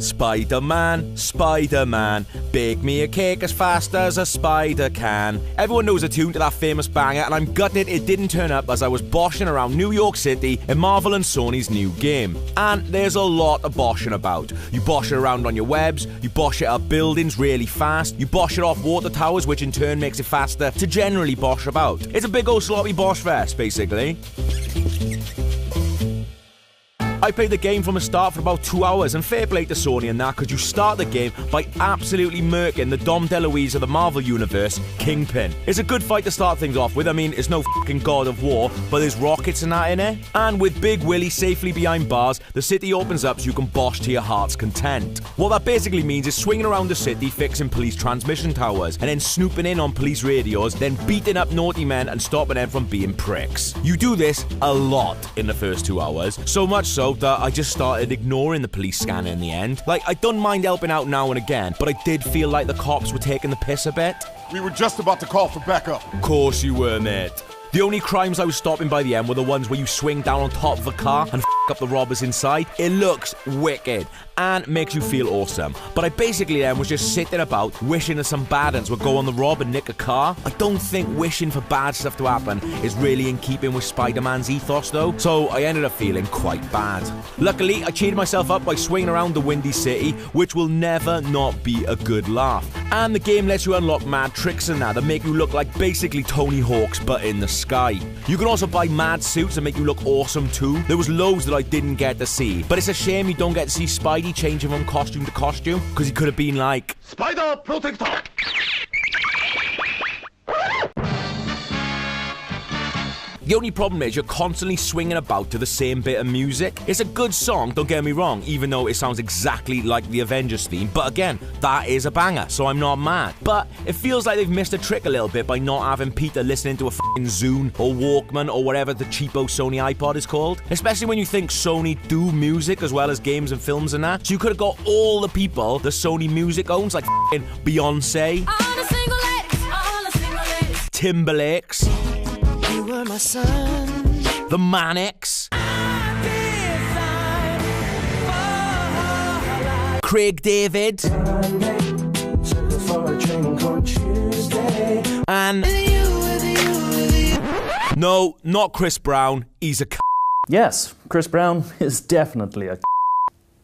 Spider-Man, Spider-Man, bake me a cake as fast as a spider can. Everyone knows the tune to that famous banger, and I'm gutted it didn't turn up as I was boshing around New York City in Marvel and Sony's new game. And there's a lot of boshing about. You bosh it around on your webs, you bosh it up buildings really fast, you bosh it off water towers, which in turn makes it faster to generally bosh about. It's a big old sloppy bosh fest, basically. I played the game from the start for about 2 hours, and fair play to Sony and that, because you start the game by absolutely murking the Dom DeLuise of the Marvel Universe, Kingpin. It's a good fight to start things off with. I mean, it's no fucking God of War, but there's rockets and that in it. And with Big Willie safely behind bars, the city opens up so you can bosh to your heart's content. What that basically means is swinging around the city, fixing police transmission towers, and then snooping in on police radios, then beating up naughty men and stopping them from being pricks. You do this a lot in the first 2 hours, so much so that I just started ignoring the police scanner in the end. Like, I don't mind helping out now and again, but I did feel like the cops were taking the piss a bit. We were just about to call for backup. Of course you were, mate. The only crimes I was stopping by the end were the ones where you swing down on top of a car and f*** up the robbers inside. It looks wicked and makes you feel awesome. But I basically then was just sitting about wishing that some bad uns would go on the rob and nick a car. I don't think wishing for bad stuff to happen is really in keeping with Spider-Man's ethos though, so I ended up feeling quite bad. Luckily, I cheered myself up by swinging around the Windy City, which will never not be a good laugh. And the game lets you unlock mad tricks and that make you look like basically Tony Hawk's but in the sky. You can also buy mad suits that make you look awesome too. There was loads that I didn't get to see, but it's a shame you don't get to see Spidey changing from costume to costume, because he could have been like Spider Protector. The only problem is you're constantly swinging about to the same bit of music. It's a good song, don't get me wrong, even though it sounds exactly like the Avengers theme, but again, that is a banger, so I'm not mad. But it feels like they've missed a trick a little bit by not having Peter listening to a f***ing Zune or Walkman or whatever the cheapo Sony iPod is called. Especially when you think Sony do music as well as games and films and that. So you could have got all the people the Sony music owns, like f***ing Beyonce, Timberlake's, You were my son. the Manics, Craig David, and no, not Chris Brown. He's a c***. Yes, Chris Brown is definitely a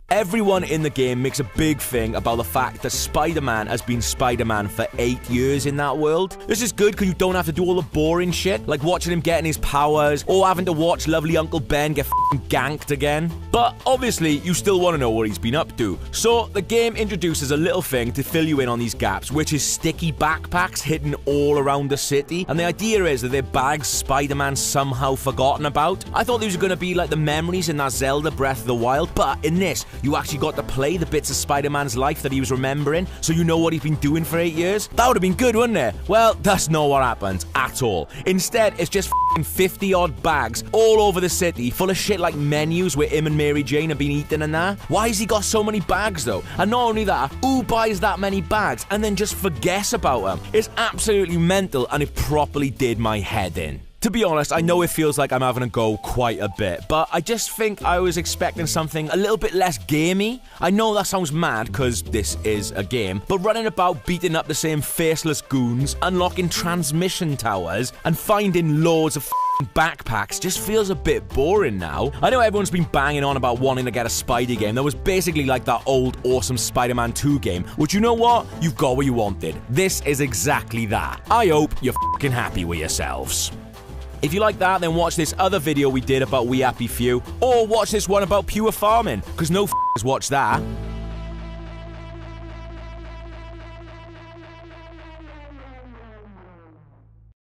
Everyone in the game makes a big thing about the fact that Spider-Man has been Spider-Man for 8 years in that world. This is good because you don't have to do all the boring shit, like watching him getting his powers, or having to watch lovely Uncle Ben get f***ing ganked again. But obviously, you still want to know what he's been up to. So the game introduces a little thing to fill you in on these gaps, which is sticky backpacks hidden all around the city. And the idea is that they're bags Spider-Man's somehow forgotten about. I thought these were going to be like the memories in that Zelda Breath of the Wild, but in this, you actually got to play the bits of Spider-Man's life that he was remembering, so you know what he's been doing for 8 years. That would have been good, wouldn't it? Well, that's not what happened at all. Instead, it's just f***ing 50-odd bags all over the city, full of shit like menus where him and Mary Jane have been eating and that. Why has he got so many bags, though? And not only that, who buys that many bags and then just forgets about them? It's absolutely mental, and it properly did my head in. To be honest, I know it feels like I'm having a go quite a bit, but I just think I was expecting something a little bit less gamey. I know that sounds mad, because this is a game, but running about beating up the same faceless goons, unlocking transmission towers, and finding loads of backpacks just feels a bit boring now. I know everyone's been banging on about wanting to get a Spidey game that was basically like that old awesome Spider-Man 2 game, which, you know what? You've got what you wanted. This is exactly that. I hope you're f***ing happy with yourselves. If you like that, then watch this other video we did about We Happy Few, or watch this one about pure farming, because no f***ers watch that.